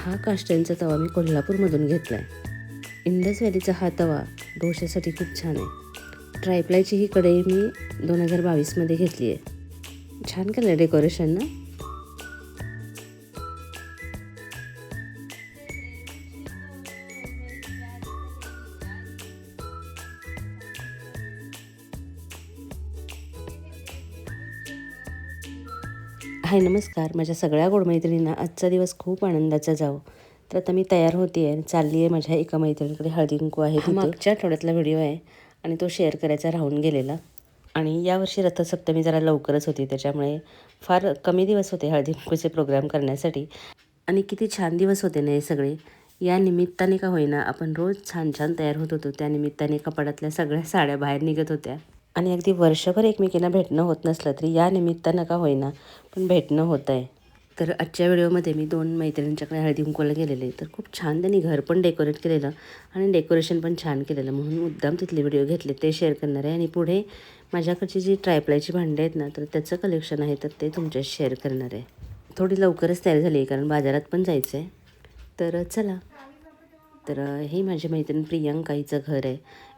हा कास्टांचा तवा मी कोल्हापूरमधून घेतला आहे. इंडस व्हॅलीचा हा तवा डोश्यासाठी खूप छान आहे. ट्रायप्लायची ही कढई मी 2022मध्ये घेतली आहे. छान केलं डेकोरेशन ना. हाय नमस्कार, माझ्या सगळ्या गोडमैत्रिणींना आजचा दिवस खूप आनंदाचा जावो. तर आता मी तयार होते आहे आणि चालली आहे माझ्या एका मैत्रिणीकडे. हळदी कुंकू आहे तिथे. मागच्या आठवड्यातला व्हिडिओ आहे आणि तो शेअर करायचा राहून गेलेला. आणि यावर्षी रथसप्तमी जरा लवकरच होती, त्याच्यामुळे फार कमी दिवस होते हळदी कुंकूचे प्रोग्राम करण्यासाठी. आणि किती छान दिवस होते ना हे सगळे. या निमित्ताने का होईना आपण रोज छान छान तयार होत होतो. त्या निमित्ताने कपाडातल्या सगळ्या साड्या बाहेर निघत होत्या. आणि अगदी वर्षभर एकमेकींना भेटणं होत नसलं तरी या निमित्तानं का होईना पण भेटणं होत आहे. तर आजच्या व्हिडिओमध्ये मी 2 मैत्रिणींच्याकडे हळदी कुंकूला गेलेले. तर खूप छान त्यांनी घर पण डेकोरेट केलेलं आणि डेकोरेशन पण छान केलेलं, म्हणून मुद्दाम तिथले व्हिडिओ घेतले, ते शेअर करणार आहे. आणि पुढे माझ्याकडची जी ट्रायप्लायची भांडी आहेत ना, तर त्याचं कलेक्शन आहे, तर ते तुमच्याशी शेअर करणार आहे. थोडी लवकरच तयार झाली कारण बाजारात पण जायचं आहे. तर चला. तर हे माझी मैत्रीण प्रियंका, हिचं घर आहे.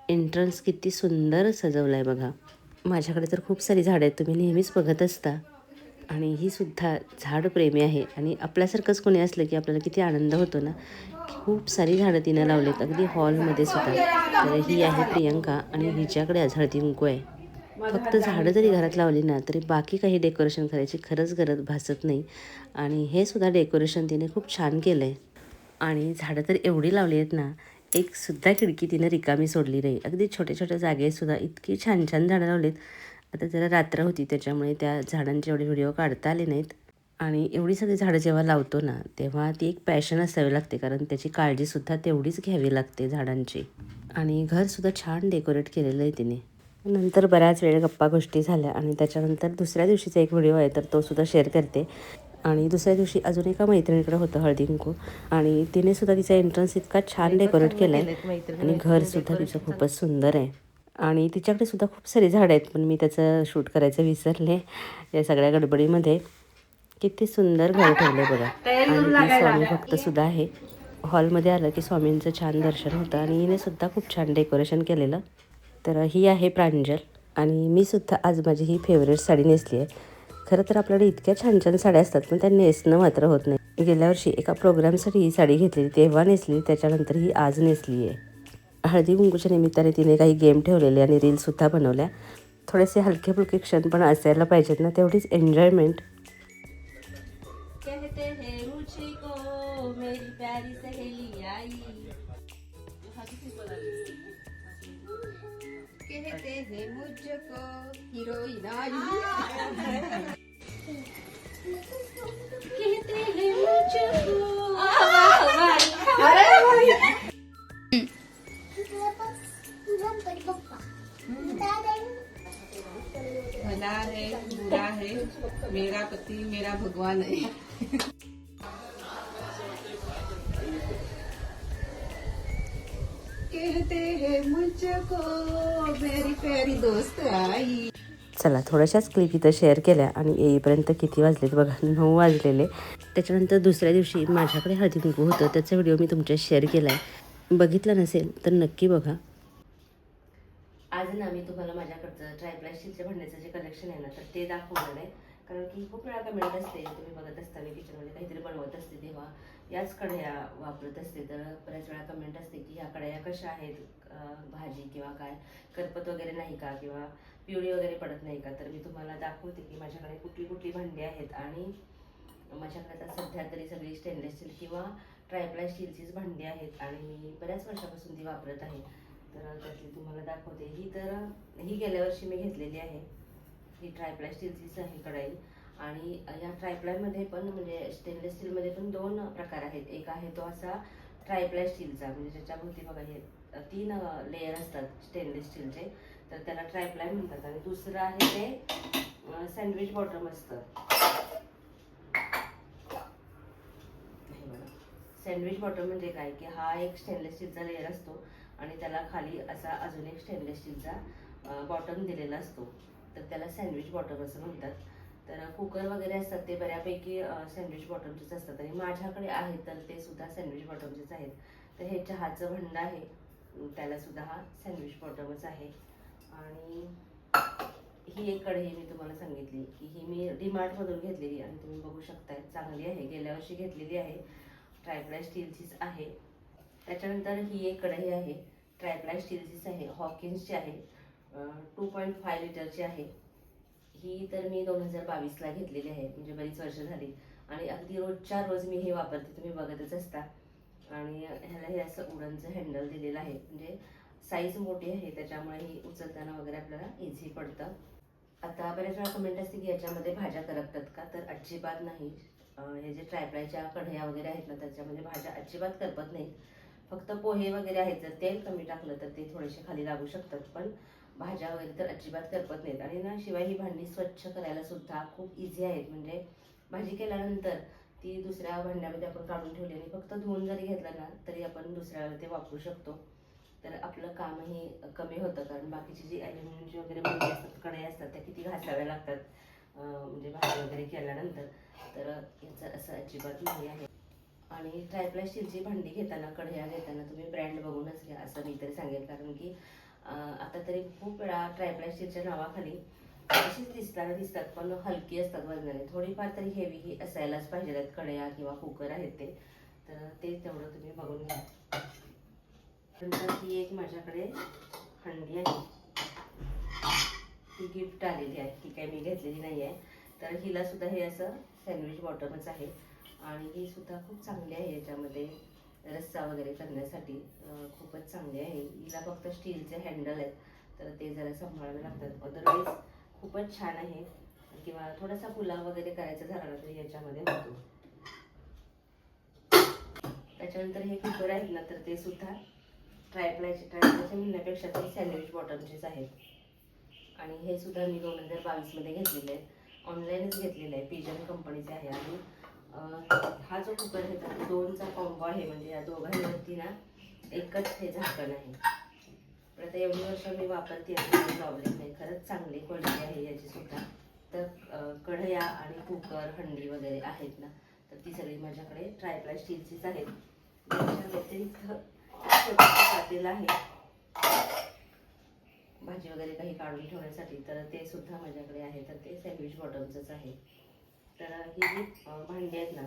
एंट्रन्स किती सुंदर सजवलं आहे बघा. माझ्याकडे तर खूप सारी झाडं आहेत, तुम्ही नेहमीच बघत असता. आणि ही सुद्धा झाडप्रेमी आहे. आणि आपल्यासारखंच कोणी असलं की आपल्याला किती आनंद होतो ना. खूप सारी झाडं तिनं लावलेत, अगदी हॉलमध्ये सुद्धा. तर ही आहे प्रियंका आणि हिच्याकडे आज हळदी कुंकू आहे. फक्त झाडं जरी घरात लावली ना तरी बाकी काही डेकोरेशन करायची खरंच गरज भासत नाही. आणि हे सुद्धा डेकोरेशन तिने खूप छान केलं आहे. आणि झाडं तर एवढी लावली आहेत ना, एक सुद्धा खिडकी तिनं रिकामी सोडली नाही. अगदी छोट्या छोट्या जागेतसुद्धा इतकी छान छान झाडं लावलीत. आता जरा रात्र होती त्याच्यामुळे त्या झाडांचे एवढे व्हिडिओ काढता आले नाहीत. आणि एवढी सगळी झाडं जेव्हा लावतो ना तेव्हा ती एक पॅशन असावी लागते, कारण त्याची काळजीसुद्धा तेवढीच घ्यावी लागते झाडांची. आणि घरसुद्धा छान डेकोरेट केलेलं आहे तिने. नंतर बऱ्याच वेळ गप्पा गोष्टी झाल्या आणि त्याच्यानंतर दुसऱ्या दिवशीचा एक व्हिडिओ आहे, तर तो सुद्धा शेअर करते. आणि दुसऱ्या दिवशी अजून एका मैत्रिणीकडे होतं हळदी कुंकू आणि तिने सुद्धा तिचा एंट्रन्स इतका छान डेकोरेट केला आहे. आणि घरसुद्धा तिचं खूपच सुंदर आहे. आणि तिच्याकडे सुद्धा खूप सारी झाडं आहेत, पण मी त्याचं शूट करायचं विसरले या सगळ्या गडबडीमध्ये. किती सुंदर घर ठेवलं बघा. आणि ती स्वामी भक्तसुद्धा आहे. हॉलमध्ये आलं की स्वामींचं छान दर्शन होतं आणि हिने सुद्धा खूप छान डेकोरेशन केलेलं. तर ही आहे प्रांजल. आणि मी सुद्धा आज माझी ही फेवरेट साडी नेसली आहे. खरं तर आपल्याकडे इतक्या छान छान साड्या असतात पण त्या नेसणं मात्र होत नाही. गेल्या वर्षी एका प्रोग्रामसाठी ही साडी घेतलेली, तेव्हा नेसली, त्याच्यानंतर ही आज नेसली आहे. हळदी कुंकूच्या निमित्ताने तिने काही गेम ठेवलेले आणि रीलसुद्धा बनवल्या. थोडेसे हलके फुलके क्षण पण असायला पाहिजेत ना, तेवढीच एन्जॉयमेंट. कहते हैं मुझको हीरोइन आई कहते हैं मुझको अरे भला है बुरा है, मेरा पति मेरा भगवान है. कहते हैं मुझको मेरी प्यारी दोस्त आई. चला, थोड्याशाच क्लिप इथं शेअर केल्या आणि येईपर्यंत किती वाजलेत बघा, 9 वाजलेले. त्याच्यानंतर दुसऱ्या दिवशी माझ्याकडे हळदी कुंकू होतं, त्याचा व्हिडिओ मी तुमच्याशी शेअर केला आहे. बघितला नसेल तर नक्की बघा. आज ना मी तुम्हाला माझ्याकडचं ट्रायप्लाय स्टीलच्या भांड्याचं जे कलेक्शन आहे ना, तर ते दाखवणार आहे. कारण की खूप वेळा कमेंट असते, तुम्ही बघत असता मी किचनमध्ये काहीतरी बनवत असते तेव्हा याच कढया वापरत असते. तर बऱ्याच वेळा कमेंट असते की ह्या कढया कशा आहेत, भाजी किंवा काय करपत वगैरे नाही का, किंवा पिवळी वगैरे पडत नाही का. तर मी तुम्हाला दाखवते की माझ्याकडे कुठली कुठली भांडी आहेत. आणि माझ्याकडे आता सध्या तरी सगळी स्टेनलेस स्टील किंवा ट्रायप्लाय स्टीलचीच भांडी आहेत आणि मी बऱ्याच वर्षापासून ती वापरत आहे. तर त्यातली तुम्हाला दाखवते. ही गेल्या वर्षी मी घेतलेली आहे. ही ट्रायप्लाय स्टीलचीच आहे कढई. आणि या ट्रायप्लायमध्ये पण म्हणजे स्टेनलेस स्टीलमध्ये पण 2 प्रकार आहेत. एक आहे तो असा ट्रायप्लाय स्टीलचा, म्हणजे ज्याच्याभोवती बघा हे 3 लेयर असतात स्टेनलेस स्टीलचे, तर त्याला ट्रायप्लाय म्हणतात. आणि दुसरं आहे ते सँडविच बॉटम असतं. हे बघा, सँडविच बॉटम म्हणजे काय की हा एक स्टेनलेस स्टीलचा लेयर असतो आणि त्याला खाली असा अजून एक स्टेनलेस स्टीलचा बॉटम दिलेला असतो, तर त्याला सँडविच बॉटम असं म्हणतात. तर कुकर वगैरे असतात ते बऱ्यापैकी सँडविच बॉटमचेच असतात आणि माझ्याकडे आहेत तर ते सुद्धा सँडविच बॉटमचेच आहेत. तर हे चहाचं भांडं आहे, त्याला सुद्धा हा सँडविच बॉटमच आहे. आणि ही एक कढई मी तुम्हाला सांगितली की ही मी डीमार्टमधून घेतलेली आणि तुम्ही बघू शकताय चांगली आहे, गेल्या वर्षी घेतलेली आहे. ट्रायप्लाय स्टीलचीच आहे. त्याच्यानंतर ही एक कढई आहे, ट्रायप्लाय स्टीलचीच आहे, हॉकिन्सची आहे, 2.5 लिटरची आहे. ही तर मी 2022ला घेतलेली आहे, म्हणजे बरीच वर्ष झाली आणि अगदी रोजच्या रोज मी हे वापरते, तुम्ही बघतच असता. आणि ह्याला हे असं उडनचं हँडल दिलेलं आहे, म्हणजे साईज मोठी आहे त्याच्यामुळे ही उचलताना वगैरे आपल्याला इझी पडतं. आता बऱ्याच वेळा कमेंट असते की याच्यामध्ये भाज्या करपतात का, तर अजिबात नाही. हे जे ट्रायप्लायच्या कढया वगैरे आहेत ना त्याच्यामध्ये भाज्या अजिबात करपत नाहीत. फक्त पोहे वगैरे आहेत, जर तेल कमी टाकलं तर ते थोडेसे खाली लागू शकतात, पण भाज्या वगैरे तर अजिबात करपत नाहीत. आणि ना शिवाय ही भांडी स्वच्छ करायला सुद्धा खूप इझी आहेत, म्हणजे भाजी केल्यानंतर ती दुसऱ्या भांड्यामध्ये आपण काढून ठेवली आणि फक्त धुवून जरी घेतलं ना तरी आपण दुसऱ्या वेळेला ते वापरू शकतो. तर आपलं कामही कमी होतं, कारण बाकीची जी ॲल्युमिनियमची वगैरे भांडी असतात, कढई असतात, त्या किती घासाव्या लागतात म्हणजे भाजी वगैरे केल्यानंतर. तर याचं असं अजिबात नाही आहे. आणि ट्रायप्लाय स्टीलची भांडी घेताना, कढया घेताना तुम्ही ब्रँड बघूनच घ्या असं मी तरी सांगेल, कारण की आता तरी खूप वेळा ट्रायप्लाय स्टीलच्या नावाखाली अशीच दिसतात पण हलकी असतात वजनाने, थोडीफार तरी हेवी ही असायलाच पाहिजे कढया किंवा कुकर आहेत ते. तर ते तेवढं तुम्ही बघून घ्या. नंतर ही एक माझ्याकडे हंडी आहे, ही गिफ्ट आलेली आहे, ही काही मी घेतलेली नाही आहे. तर हिला सुद्धा हे असं सँडविच बॉटमच आहे आणि ही सुद्धा खूप चांगली आहे, याच्यामध्ये रस्सा वगैरे करण्यासाठी खूपच चांगली आहे. हिला फक्त स्टीलचे हँडल आहेत तर ते जरा सांभाळावे लागतात, अदरवाईज खूपच छान आहे. किंवा थोडासा पुलाव वगैरे करायचा झाला ना तरी याच्यामध्ये होतो. त्याच्यानंतर हे कुकर आहेत ना तर ते सुद्धा ट्रायप्लायचे म्हणण्यापेक्षा ते सँडविच बॉटमचेच आहेत. आणि हे सुद्धा मी 2022मध्ये घेतलेले आहे, ऑनलाईनच घेतलेलं आहे, पिजन कंपनीचे आहे. आणि हा जो कुकर आहे तर 2चा कॉम्बो आहे, म्हणजे या दोघांवरती ना एकच हे झाकण आहे. पण आता एवढी वर्ष मी वापरते आणि प्रॉब्लेम नाही, खरंच चांगली क्वालिटी आहे याची सुद्धा. तर कढया आणि कुकर, हंडी वगैरे आहेत ना तर ती सगळी माझ्याकडे ट्रायप्लाय स्टीलचीच आहेत. त्याच्या व्यतिरिक्त छोटंसं पातेलं आहे भाजी वगैरे काही काढून ठेवण्यासाठी, तर ते सुद्धा माझ्याकडे आहे, तर ते सँडविच बॉटमचंच आहे. तर ही जी भांडी आहेत ना,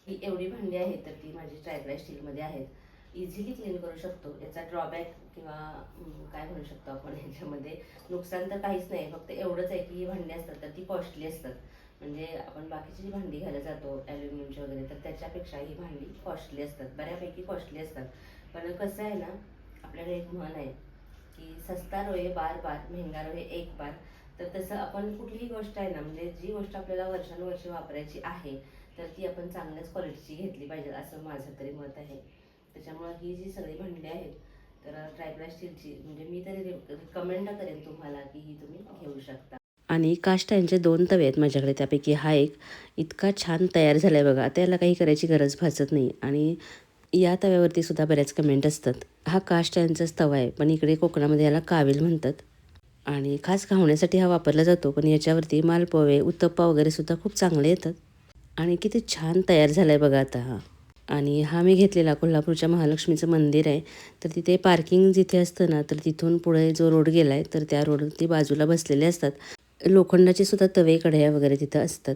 ही एवढी भांडी आहेत तर ती माझी ट्रायप्लाय स्टीलमध्ये आहेत, इझिली क्लीन करू शकतो. याचा ड्रॉबॅक किंवा काय म्हणू शकतो आपण, ह्याच्यामध्ये नुकसान तर काहीच नाही, फक्त एवढंच आहे की ही भांडी असतात तर ती कॉस्टली असतात. म्हणजे आपण बाकीची जी भांडी घ्यायला जातो ॲल्युमिनियमची वगैरे तर त्याच्यापेक्षा ही भांडी कॉस्टली असतात, बऱ्यापैकी कॉस्टली असतात. पण कसं आहे ना, आपल्याकडे एक म्हण आहे की सस्ता रोये बार बार, महंगा रोये एक बार. तर तसं आपण कुठलीही गोष्ट आहे ना, म्हणजे जी गोष्ट आपल्याला वर्षानुवर्षे वापरायची आहे तर ती आपण चांगल्याच क्वालिटीची घेतली पाहिजे असं माझं तरी मत आहे. त्याच्यामुळं ही जी सगळी भांडी आहेत तर ट्रायप्लाय स्टीलची, म्हणजे मी तरी रिकमेंड करेन तुम्हाला की ही तुम्ही घेऊ शकता. आणि कास्ट आयर्नचे 2 तवे आहेत माझ्याकडे, त्यापैकी हा एक इतका छान तयार झाला आहे बघा, त्याला काही करायची गरज भासत नाही. आणि या तव्यावरती सुद्धा बऱ्याच कमेंट असतात. हा कास्ट आयर्नचाच तवा आहे, पण इकडे कोकणामध्ये याला कावेल म्हणतात आणि खास खावण्यासाठी हा वापरला जातो. पण याच्यावरती मालपोहे, उत्तप्पा वगैरे सुद्धा खूप चांगले येतात. आणि किती छान तयार झाला आहे बघा आता हा. आणि हा मी घेतलेला कोल्हापूरच्या महालक्ष्मीचं मंदिर आहे, तर तिथे पार्किंग जिथे असतं ना तर तिथून पुढे जो रोड गेला आहे तर त्या रोडवरती बाजूला बसलेले असतात लोखंडाचे सुद्धा तवे, कढया वगैरे तिथं असतात.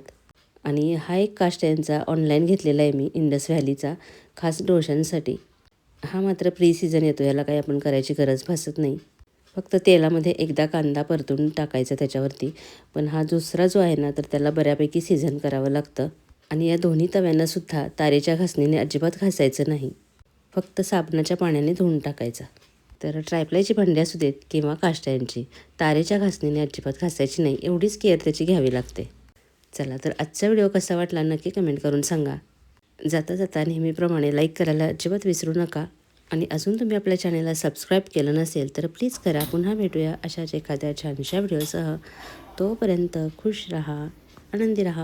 आणि हा एक कास्ट आयर्नचा ऑनलाईन घेतलेला आहे मी, इंडस व्हॅलीचा, खास डोशांसाठी. हा मात्र प्री सीझन येतो, याला काही आपण करायची गरज भासत नाही, फक्त तेलामध्ये एकदा कांदा परतून टाकायचा त्याच्यावरती. पण हा दुसरा जो आहे ना तर त्याला बऱ्यापैकी सीझन करावं लागतं. आणि या दोन्ही तव्यांना सुद्धा तारेच्या घासणीने अजिबात घासायचं नाही, फक्त साबणाच्या पाण्याने धुवून टाकायचा. तर ट्रायप्लायची भांडी असू देत किंवा कास्ट आयर्नची, तारेच्या घासणीने अजिबात घासायची नाही, एवढीच केअर त्याची घ्यावी लागते. चला तर आजचा व्हिडिओ कसा वाटला नक्की कमेंट करून सांगा. जाता जाता नेहमीप्रमाणे लाईक करायला अजिबात विसरू नका. आणि अजून तुम्ही आपल्या चॅनेलला सबस्क्राईब केलं नसेल तर प्लीज करा. पुन्हा भेटूया अशाच एखाद्या छानशा व्हिडिओसह. तोपर्यंत खुश राहा, आनंदी राहा.